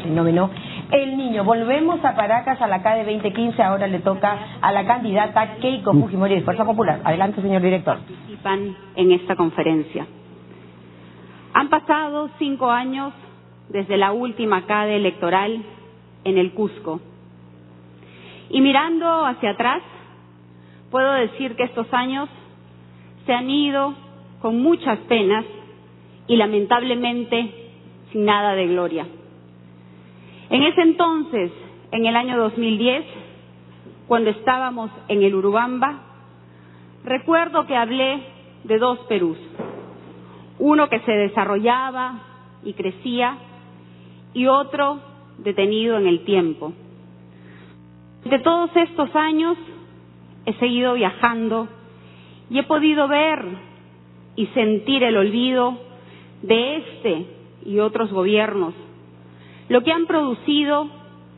fenómeno El Niño. Volvemos a Paracas, a la CADE 2015, ahora le toca a la candidata Keiko Fujimori de Fuerza Popular. Adelante, señor director. Participan en esta conferencia. Han pasado 5 años desde la última CADE electoral en el Cusco. Y mirando hacia atrás, puedo decir que estos años se han ido con muchas penas y lamentablemente sin nada de gloria. En ese entonces, en el año 2010, cuando estábamos en el Urubamba, recuerdo que hablé de 2 Perús, uno que se desarrollaba y crecía y otro detenido en el tiempo. De todos estos años he seguido viajando y he podido ver y sentir el olvido de este y otros gobiernos, lo que han producido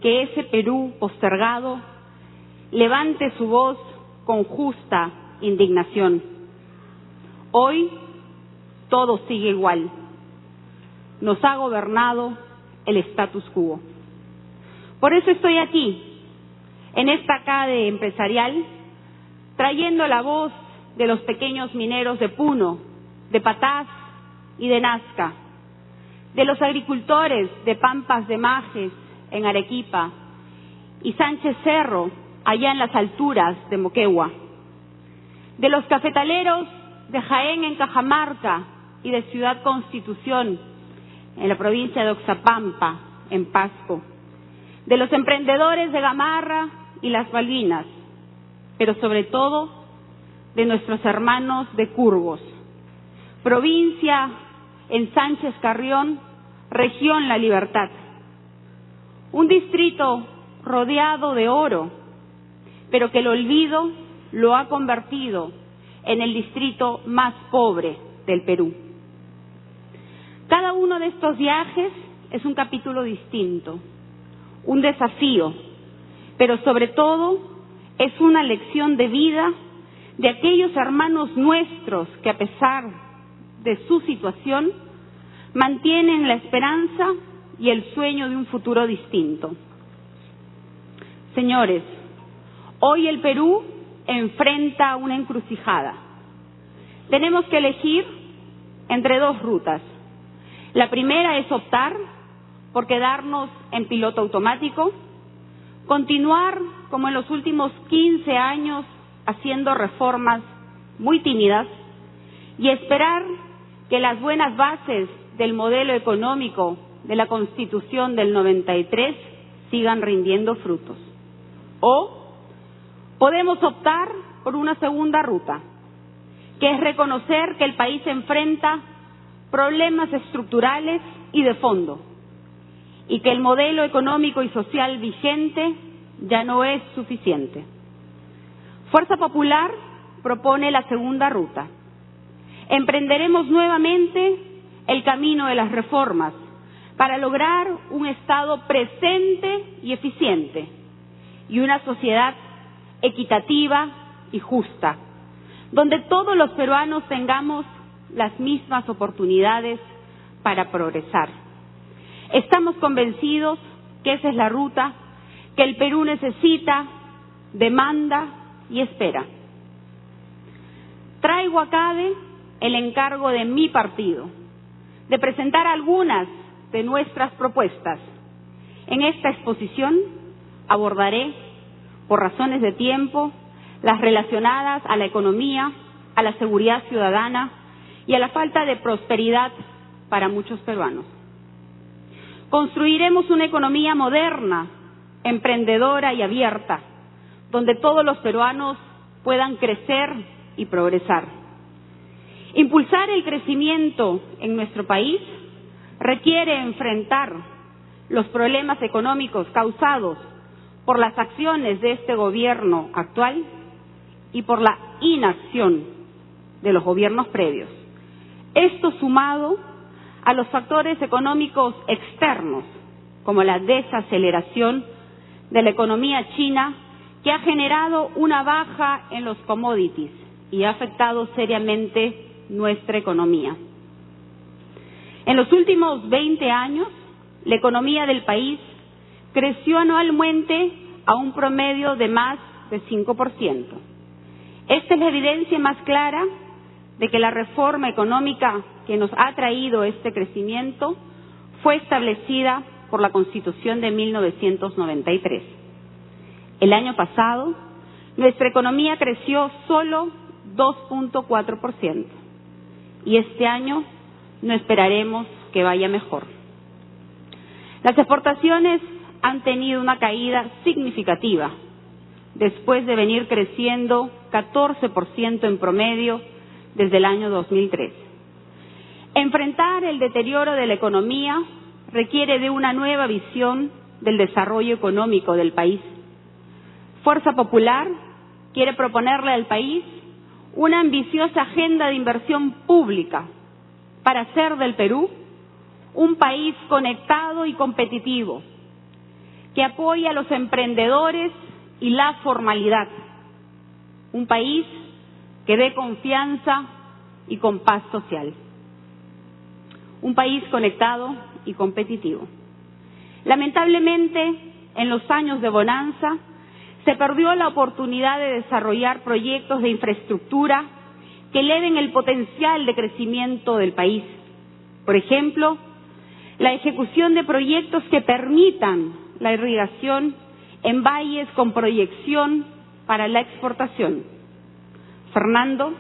que ese Perú postergado levante su voz con justa indignación. Hoy todo sigue igual. Nos ha gobernado el status quo. Por eso estoy aquí, en esta CADE empresarial, trayendo la voz de los pequeños mineros de Puno, de Patás y de Nazca, de los agricultores de Pampas de Majes en Arequipa y Sánchez Cerro allá en las alturas de Moquegua, de los cafetaleros de Jaén en Cajamarca y de Ciudad Constitución en la provincia de Oxapampa en Pasco, de los emprendedores de Gamarra y las Malvinas, pero sobre todo de nuestros hermanos de Curvos, provincia en Sánchez Carrión, región La Libertad, un distrito rodeado de oro, pero que el olvido lo ha convertido en el distrito más pobre del Perú. Cada uno de estos viajes es un capítulo distinto, un desafío, pero sobre todo es una lección de vida de aquellos hermanos nuestros que, a pesar de su situación, mantienen la esperanza y el sueño de un futuro distinto. Señores, hoy el Perú enfrenta una encrucijada. Tenemos que elegir entre 2 rutas. La primera es optar por quedarnos en piloto automático, continuar como en los últimos 15 años haciendo reformas muy tímidas y esperar que las buenas bases del modelo económico de la Constitución del 93 sigan rindiendo frutos. O podemos optar por una segunda ruta, que es reconocer que el país enfrenta problemas estructurales y de fondo, y que el modelo económico y social vigente ya no es suficiente. Fuerza Popular propone la segunda ruta. Emprenderemos nuevamente el camino de las reformas para lograr un Estado presente y eficiente y una sociedad equitativa y justa, donde todos los peruanos tengamos las mismas oportunidades para progresar. Estamos convencidos que esa es la ruta que el Perú necesita, demanda y espera. Traigo a CADE el encargo de mi partido de presentar algunas de nuestras propuestas. En esta exposición abordaré, por razones de tiempo, las relacionadas a la economía, a la seguridad ciudadana y a la falta de prosperidad para muchos peruanos. Construiremos una economía moderna, emprendedora y abierta, donde todos los peruanos puedan crecer y progresar. Impulsar el crecimiento en nuestro país requiere enfrentar los problemas económicos causados por las acciones de este gobierno actual y por la inacción de los gobiernos previos. Esto sumado a los factores económicos externos, como la desaceleración de la economía china, que ha generado una baja en los commodities y ha afectado seriamente nuestra economía. En los últimos 20 años, la economía del país creció anualmente a un promedio de más de 5%. Esta es la evidencia más clara de que la reforma económica que nos ha traído este crecimiento fue establecida por la Constitución de 1993. El año pasado, nuestra economía creció solo 2.4% y este año no esperaremos que vaya mejor. Las exportaciones han tenido una caída significativa después de venir creciendo 14% en promedio desde el año 2003. Enfrentar el deterioro de la economía requiere de una nueva visión del desarrollo económico del país. Fuerza Popular quiere proponerle al país una ambiciosa agenda de inversión pública para hacer del Perú un país conectado y competitivo, que apoye a los emprendedores y la formalidad, un país que dé confianza y con paz social, un país conectado y competitivo. Lamentablemente, en los años de bonanza, se perdió la oportunidad de desarrollar proyectos de infraestructura que eleven el potencial de crecimiento del país. Por ejemplo, la ejecución de proyectos que permitan la irrigación en valles con proyección para la exportación. Fernando,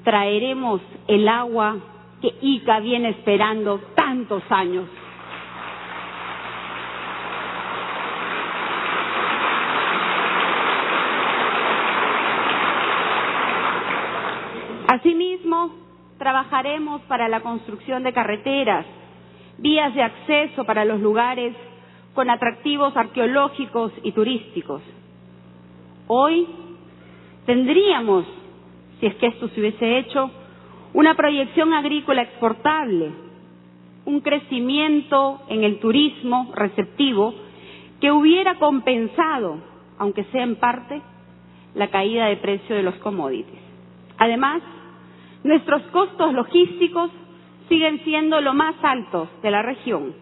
traeremos el agua que Ica viene esperando tantos años. Asimismo, trabajaremos para la construcción de carreteras, vías de acceso para los lugares con atractivos arqueológicos y turísticos. Hoy tendríamos, si es que esto se hubiese hecho, una proyección agrícola exportable, un crecimiento en el turismo receptivo que hubiera compensado, aunque sea en parte, la caída de precio de los commodities. Además, nuestros costos logísticos siguen siendo lo más altos de la región,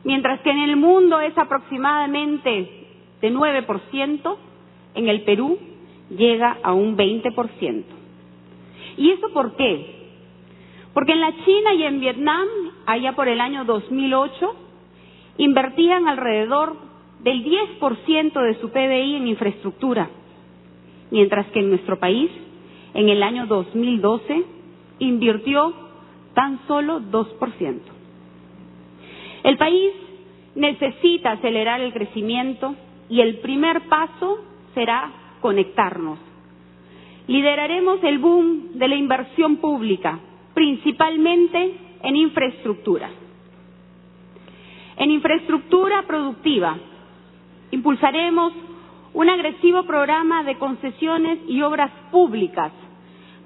mientras que en el mundo es aproximadamente de 9%, en el Perú llega a un 20%. ¿Y eso por qué? Porque en la China y en Vietnam, allá por el año 2008, invertían alrededor del 10% de su PBI en infraestructura, mientras que en nuestro país, en el año 2012, invirtió tan solo 2%. El país necesita acelerar el crecimiento y el primer paso será conectarnos. Lideraremos el boom de la inversión pública, principalmente en infraestructura. En infraestructura productiva, impulsaremos un agresivo programa de concesiones y obras públicas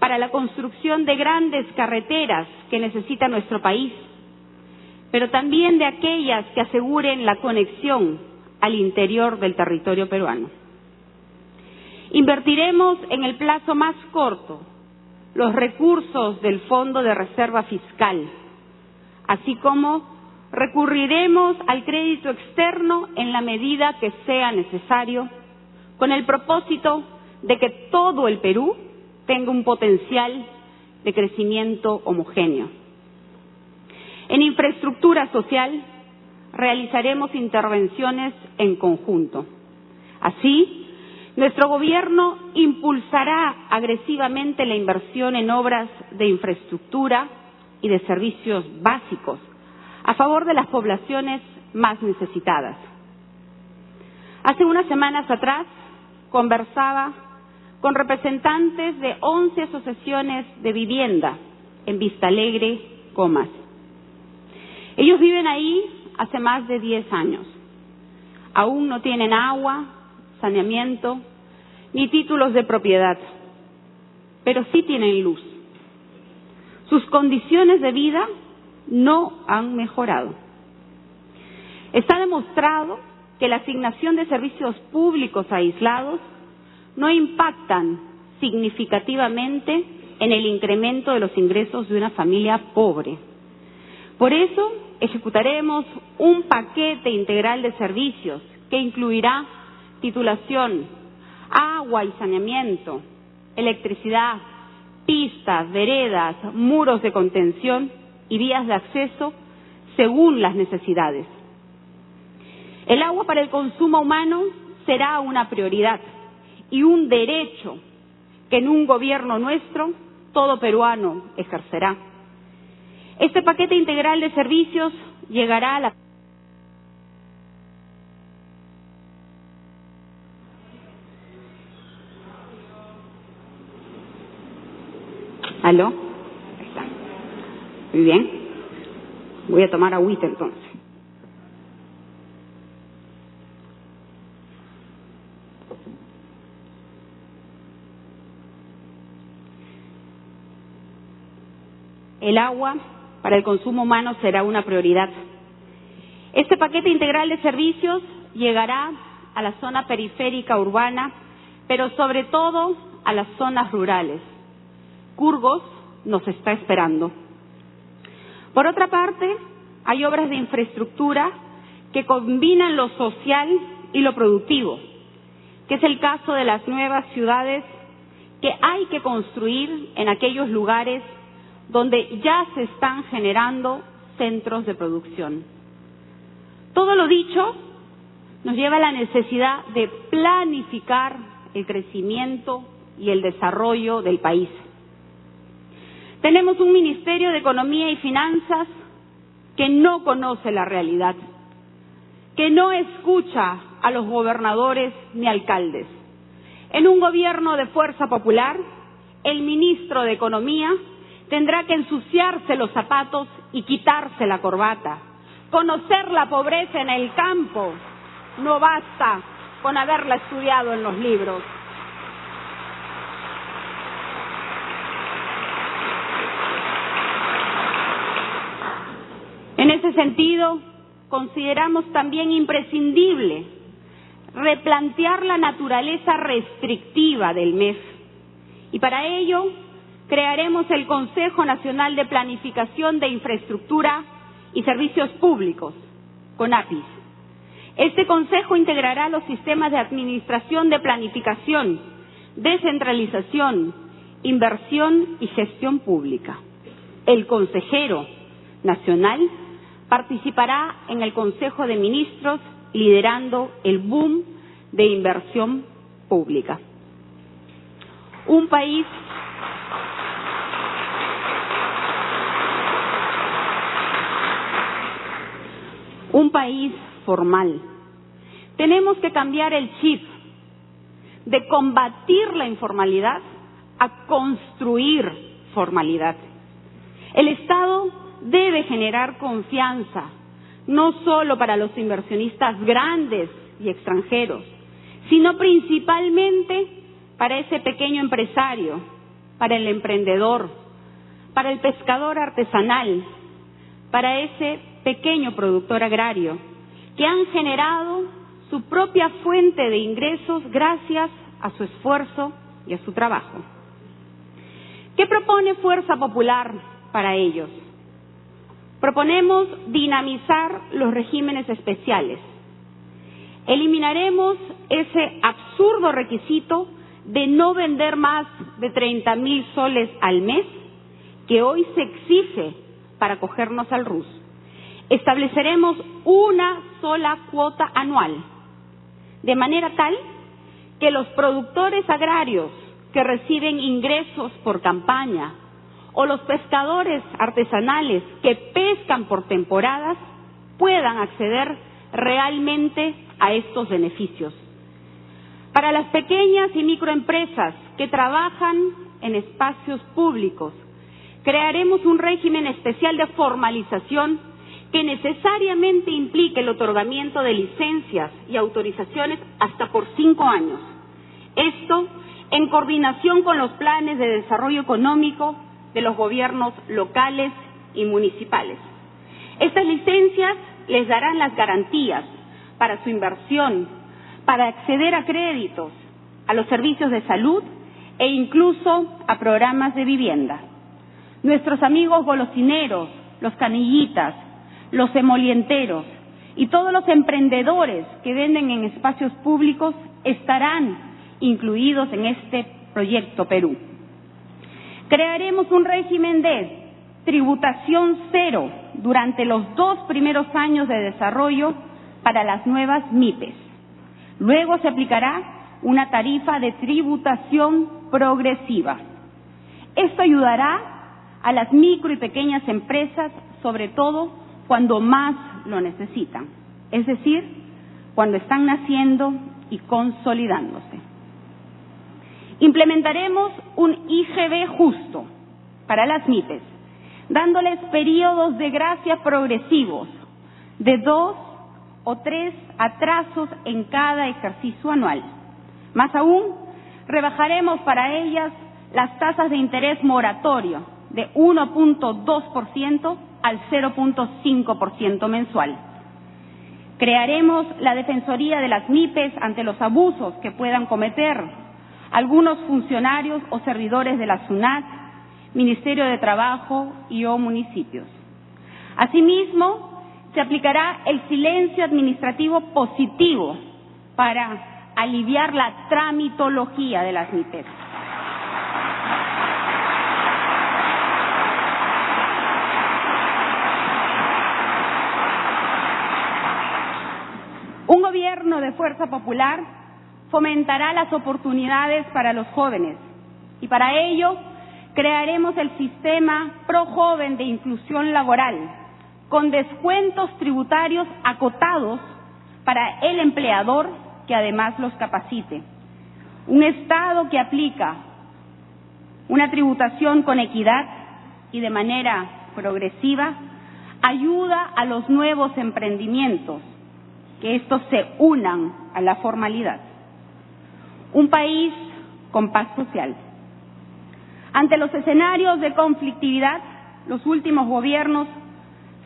para la construcción de grandes carreteras que necesita nuestro país, pero también de aquellas que aseguren la conexión al interior del territorio peruano. Invertiremos en el plazo más corto los recursos del Fondo de Reserva Fiscal, así como recurriremos al crédito externo en la medida que sea necesario, con el propósito de que todo el Perú tenga un potencial de crecimiento homogéneo. En infraestructura social realizaremos intervenciones en conjunto. Así, nuestro gobierno impulsará agresivamente la inversión en obras de infraestructura y de servicios básicos a favor de las poblaciones más necesitadas. Hace unas semanas atrás conversaba con representantes de 11 asociaciones de vivienda en Vista Alegre, Comas. Ellos viven ahí hace más de 10 años. Aún no tienen agua, saneamiento, ni títulos de propiedad, pero sí tienen luz. Sus condiciones de vida no han mejorado. Está demostrado que la asignación de servicios públicos aislados no impactan significativamente en el incremento de los ingresos de una familia pobre. Por eso, ejecutaremos un paquete integral de servicios que incluirá titulación, agua y saneamiento, electricidad, pistas, veredas, muros de contención y vías de acceso según las necesidades. El agua para el consumo humano será una prioridad y un derecho que en un gobierno nuestro todo peruano ejercerá. Este paquete integral de servicios llegará a la... ¿Aló? Ahí está. Muy bien. Voy a tomar agüita entonces. El agua para el consumo humano será una prioridad. Este paquete integral de servicios llegará a la zona periférica urbana, pero sobre todo a las zonas rurales. Curgos nos está esperando. Por otra parte, hay obras de infraestructura que combinan lo social y lo productivo, que es el caso de las nuevas ciudades que hay que construir en aquellos lugares donde ya se están generando centros de producción. Todo lo dicho nos lleva a la necesidad de planificar el crecimiento y el desarrollo del país. Tenemos un Ministerio de Economía y Finanzas que no conoce la realidad, que no escucha a los gobernadores ni alcaldes. En un gobierno de fuerza popular, el ministro de Economía tendrá que ensuciarse los zapatos y quitarse la corbata. Conocer la pobreza en el campo no basta con haberla estudiado en los libros. En ese sentido, consideramos también imprescindible replantear la naturaleza restrictiva del MEF. Y para ello, crearemos el Consejo Nacional de Planificación de Infraestructura y Servicios Públicos, CONAPIS. Este consejo integrará los sistemas de administración de planificación, descentralización, inversión y gestión pública. El consejero nacional participará en el Consejo de Ministros liderando el boom de inversión pública. Un país formal. Tenemos que cambiar el chip de combatir la informalidad a construir formalidad. El Estado debe generar confianza, no solo para los inversionistas grandes y extranjeros, sino principalmente para ese pequeño empresario, para el emprendedor, para el pescador artesanal, para ese pequeño productor agrario, que han generado su propia fuente de ingresos gracias a su esfuerzo y a su trabajo. ¿Qué propone Fuerza Popular para ellos? Proponemos dinamizar los regímenes especiales. Eliminaremos ese absurdo requisito de no vender más de 30,000 soles al mes que hoy se exige para acogernos al RUS. Estableceremos una sola cuota anual, de manera tal que los productores agrarios que reciben ingresos por campaña o los pescadores artesanales que pescan por temporadas puedan acceder realmente a estos beneficios. Para las pequeñas y microempresas que trabajan en espacios públicos, crearemos un régimen especial de formalización que necesariamente implique el otorgamiento de licencias y autorizaciones hasta por 5 años. Esto en coordinación con los planes de desarrollo económico de los gobiernos locales y municipales. Estas licencias les darán las garantías para su inversión, para acceder a créditos, a los servicios de salud e incluso a programas de vivienda. Nuestros amigos golosineros, los canillitas, los emolienteros, y todos los emprendedores que venden en espacios públicos estarán incluidos en este proyecto Perú. Crearemos un régimen de tributación cero durante los 2 primeros años de desarrollo para las nuevas MIPES. Luego se aplicará una tarifa de tributación progresiva. Esto ayudará a las micro y pequeñas empresas, sobre todo cuando más lo necesitan, es decir, cuando están naciendo y consolidándose. Implementaremos un IGB justo para las MIPES, dándoles periodos de gracia progresivos de 2 o 3 atrasos en cada ejercicio anual. Más aún, rebajaremos para ellas las tasas de interés moratorio de 1.2% al 0.5% mensual. Crearemos la Defensoría de las MIPES ante los abusos que puedan cometer algunos funcionarios o servidores de la SUNAT, Ministerio de Trabajo y o municipios. Asimismo, se aplicará el silencio administrativo positivo para aliviar la tramitología de las MIPES. Un gobierno de fuerza popular fomentará las oportunidades para los jóvenes y para ello crearemos el sistema ProJoven de inclusión laboral con descuentos tributarios acotados para el empleador que además los capacite. Un Estado que aplica una tributación con equidad y de manera progresiva ayuda a los nuevos emprendimientos, que estos se unan a la formalidad. Un país con paz social. Ante los escenarios de conflictividad, los últimos gobiernos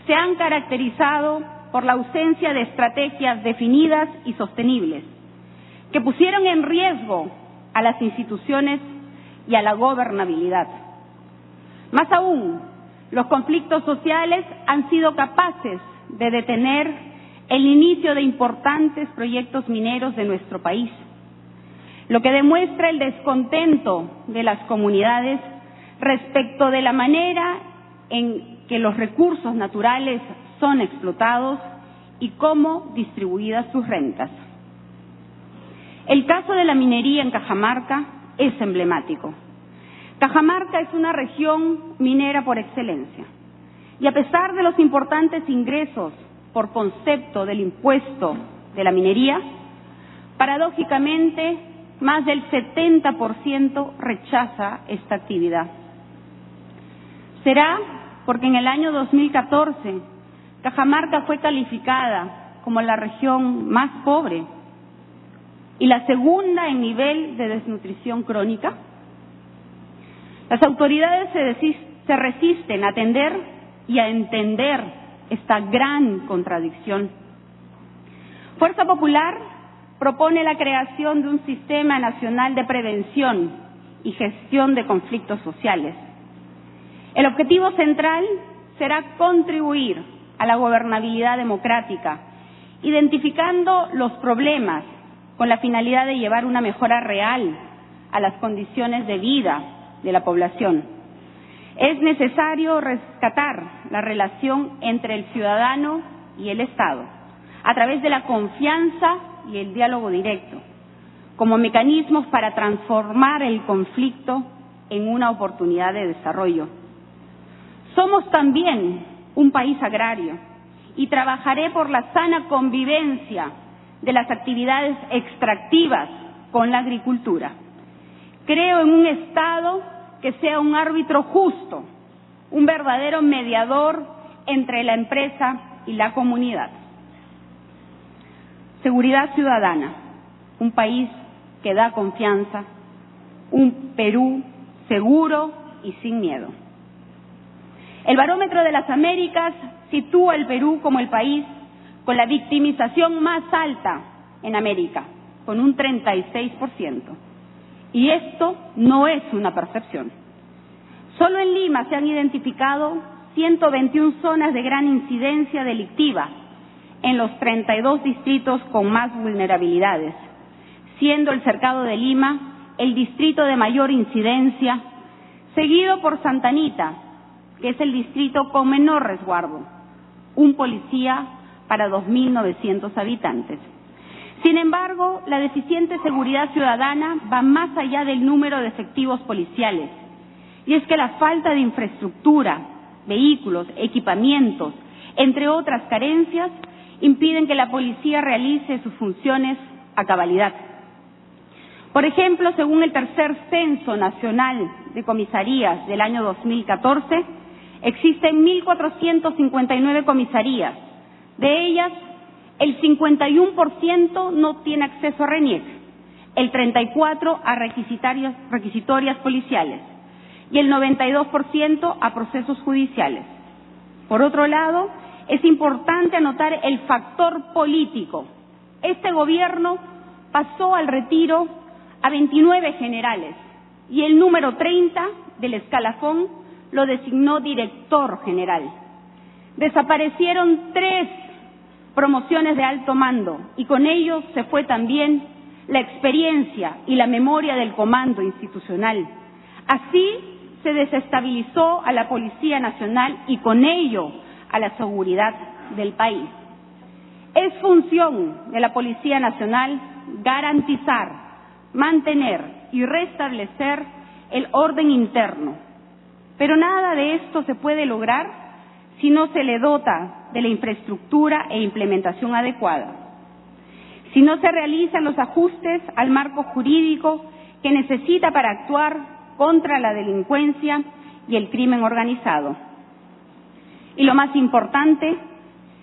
se han caracterizado por la ausencia de estrategias definidas y sostenibles, que pusieron en riesgo a las instituciones y a la gobernabilidad. Más aún, los conflictos sociales han sido capaces de detener el inicio de importantes proyectos mineros de nuestro país, lo que demuestra el descontento de las comunidades respecto de la manera en que los recursos naturales son explotados y cómo distribuidas sus rentas. El caso de la minería en Cajamarca es emblemático. Cajamarca es una región minera por excelencia y a pesar de los importantes ingresos por concepto del impuesto de la minería, paradójicamente, más del 70% rechaza esta actividad. Será porque en el año 2014 Cajamarca fue calificada como la región más pobre y la segunda en nivel de desnutrición crónica. Las autoridades se resisten a atender y a entender esta gran contradicción. Fuerza Popular propone la creación de un sistema nacional de prevención y gestión de conflictos sociales. El objetivo central será contribuir a la gobernabilidad democrática, identificando los problemas con la finalidad de llevar una mejora real a las condiciones de vida de la población. Es necesario rescatar la relación entre el ciudadano y el Estado, a través de la confianza y el diálogo directo, como mecanismos para transformar el conflicto en una oportunidad de desarrollo. Somos también un país agrario y trabajaré por la sana convivencia de las actividades extractivas con la agricultura. Creo en un Estado que sea un árbitro justo, un verdadero mediador entre la empresa y la comunidad. Seguridad ciudadana, un país que da confianza, un Perú seguro y sin miedo. El Barómetro de las Américas sitúa al Perú como el país con la victimización más alta en América, con un 36%. Y esto no es una percepción. Solo en Lima se han identificado 121 zonas de gran incidencia delictiva, en los 32 distritos con más vulnerabilidades, siendo el Cercado de Lima el distrito de mayor incidencia, seguido por Santa Anita, que es el distrito con menor resguardo, un policía para 2.900 habitantes. Sin embargo, la deficiente seguridad ciudadana va más allá del número de efectivos policiales, y es que la falta de infraestructura, vehículos, equipamientos, entre otras carencias, impiden que la policía realice sus funciones a cabalidad. Por ejemplo, según el tercer Censo Nacional de Comisarías del año 2014, existen 1.459 comisarías. De ellas, el 51% no tiene acceso a RENIEC, el 34% a requisitorias policiales y el 92% a procesos judiciales. Por otro lado, es importante anotar el factor político. Este gobierno pasó al retiro a 29 generales y el número 30 del escalafón lo designó director general. Desaparecieron 3 promociones de alto mando y con ello se fue también la experiencia y la memoria del comando institucional. Así se desestabilizó a la Policía Nacional y con ello a la seguridad del país. Es función de la Policía Nacional garantizar, mantener y restablecer el orden interno. Pero nada de esto se puede lograr si no se le dota de la infraestructura e implementación adecuada, si no se realizan los ajustes al marco jurídico que necesita para actuar contra la delincuencia y el crimen organizado. Y lo más importante,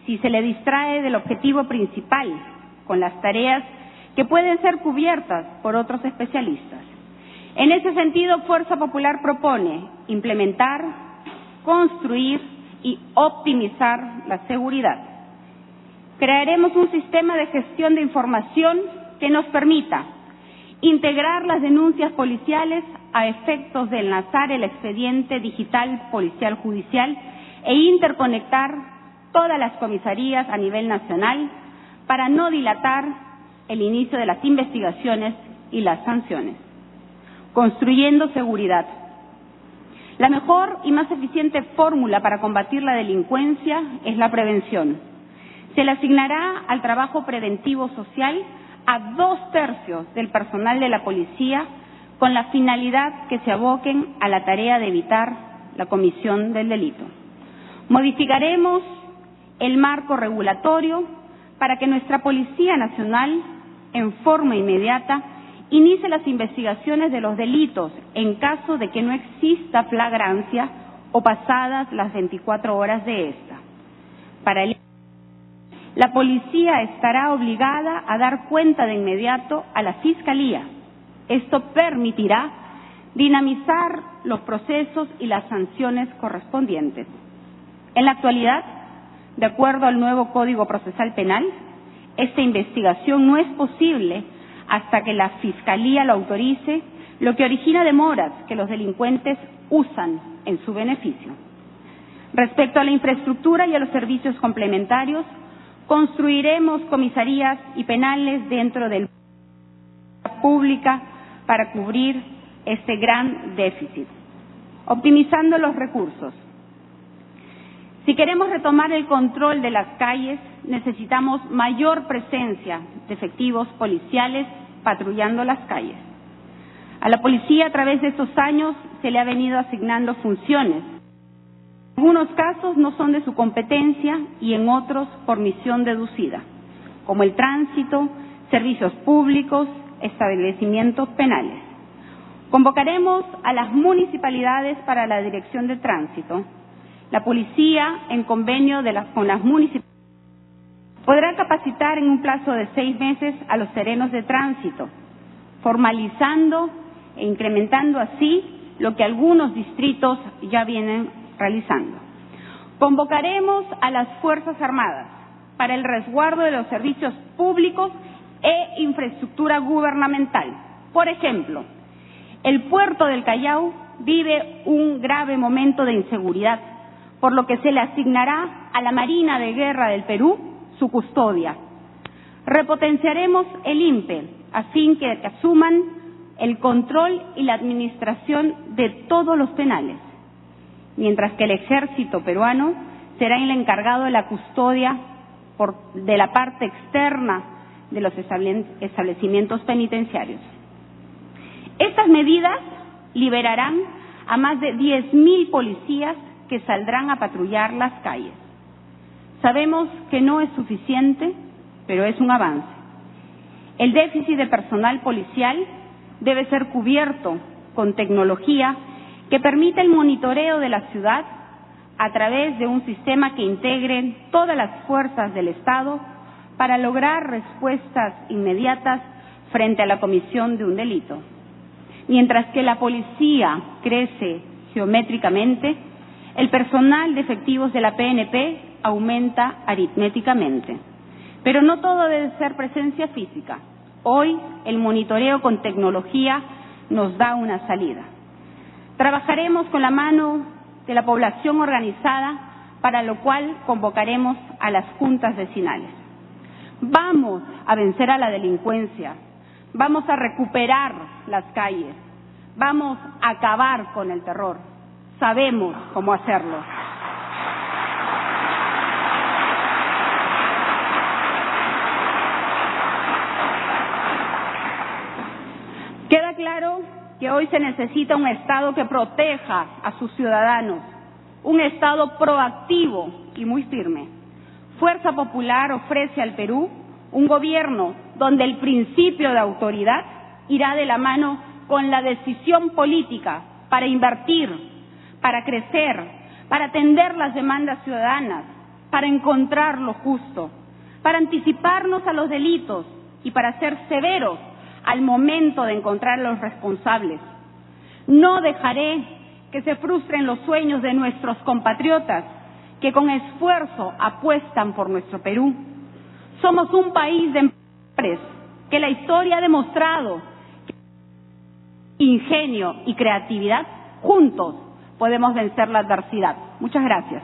si se le distrae del objetivo principal con las tareas que pueden ser cubiertas por otros especialistas. En ese sentido, Fuerza Popular propone implementar, construir y optimizar la seguridad. Crearemos un sistema de gestión de información que nos permita integrar las denuncias policiales a efectos de enlazar el expediente digital policial judicial e interconectar todas las comisarías a nivel nacional para no dilatar el inicio de las investigaciones y las sanciones. Construyendo seguridad. La mejor y más eficiente fórmula para combatir la delincuencia es la prevención. Se le asignará al trabajo preventivo social a 2/3 del personal de la policía con la finalidad que se aboquen a la tarea de evitar la comisión del delito. Modificaremos el marco regulatorio para que nuestra Policía Nacional, en forma inmediata, inicie las investigaciones de los delitos en caso de que no exista flagrancia o pasadas las 24 horas de esta. Para el la policía estará obligada a dar cuenta de inmediato a la Fiscalía. Esto permitirá dinamizar los procesos y las sanciones correspondientes. En la actualidad, de acuerdo al nuevo Código Procesal Penal, esta investigación no es posible hasta que la Fiscalía lo autorice, lo que origina demoras que los delincuentes usan en su beneficio. Respecto a la infraestructura y a los servicios complementarios, construiremos comisarías y penales dentro de la pública para cubrir este gran déficit, optimizando los recursos. Si queremos retomar el control de las calles, necesitamos mayor presencia de efectivos policiales patrullando las calles. A la policía, a través de estos años, se le ha venido asignando funciones. En algunos casos no son de su competencia y en otros por misión deducida, como el tránsito, servicios públicos, establecimientos penales. Convocaremos a las municipalidades para la dirección de tránsito. La policía, en convenio con las municipalidades, podrá capacitar en un plazo de 6 meses a los serenos de tránsito, formalizando e incrementando así lo que algunos distritos ya vienen realizando. Convocaremos a las Fuerzas Armadas para el resguardo de los servicios públicos e infraestructura gubernamental. Por ejemplo, el puerto del Callao vive un grave momento de inseguridad, por lo que se le asignará a la Marina de Guerra del Perú su custodia. Repotenciaremos el INPE a fin que asuman el control y la administración de todos los penales, mientras que el ejército peruano será el encargado de la custodia de la parte externa de los establecimientos penitenciarios. Estas medidas liberarán a más de 10.000 policías que saldrán a patrullar las calles. Sabemos que no es suficiente, pero es un avance. El déficit de personal policial debe ser cubierto con tecnología que permita el monitoreo de la ciudad a través de un sistema que integre todas las fuerzas del Estado para lograr respuestas inmediatas frente a la comisión de un delito. Mientras que la policía crece geométricamente, el personal de efectivos de la PNP aumenta aritméticamente. Pero no todo debe ser presencia física. Hoy el monitoreo con tecnología nos da una salida. Trabajaremos con la mano de la población organizada, para lo cual convocaremos a las juntas vecinales. Vamos a vencer a la delincuencia, vamos a recuperar las calles, vamos a acabar con el terror. Sabemos cómo hacerlo. Queda claro que hoy se necesita un Estado que proteja a sus ciudadanos, un Estado proactivo y muy firme. Fuerza Popular ofrece al Perú un gobierno donde el principio de autoridad irá de la mano con la decisión política para invertir, para crecer, para atender las demandas ciudadanas, para encontrar lo justo, para anticiparnos a los delitos y para ser severos al momento de encontrar a los responsables. No dejaré que se frustren los sueños de nuestros compatriotas que con esfuerzo apuestan por nuestro Perú. Somos un país de emprendedores que la historia ha demostrado que ingenio y creatividad juntos podemos vencer la adversidad. Muchas gracias.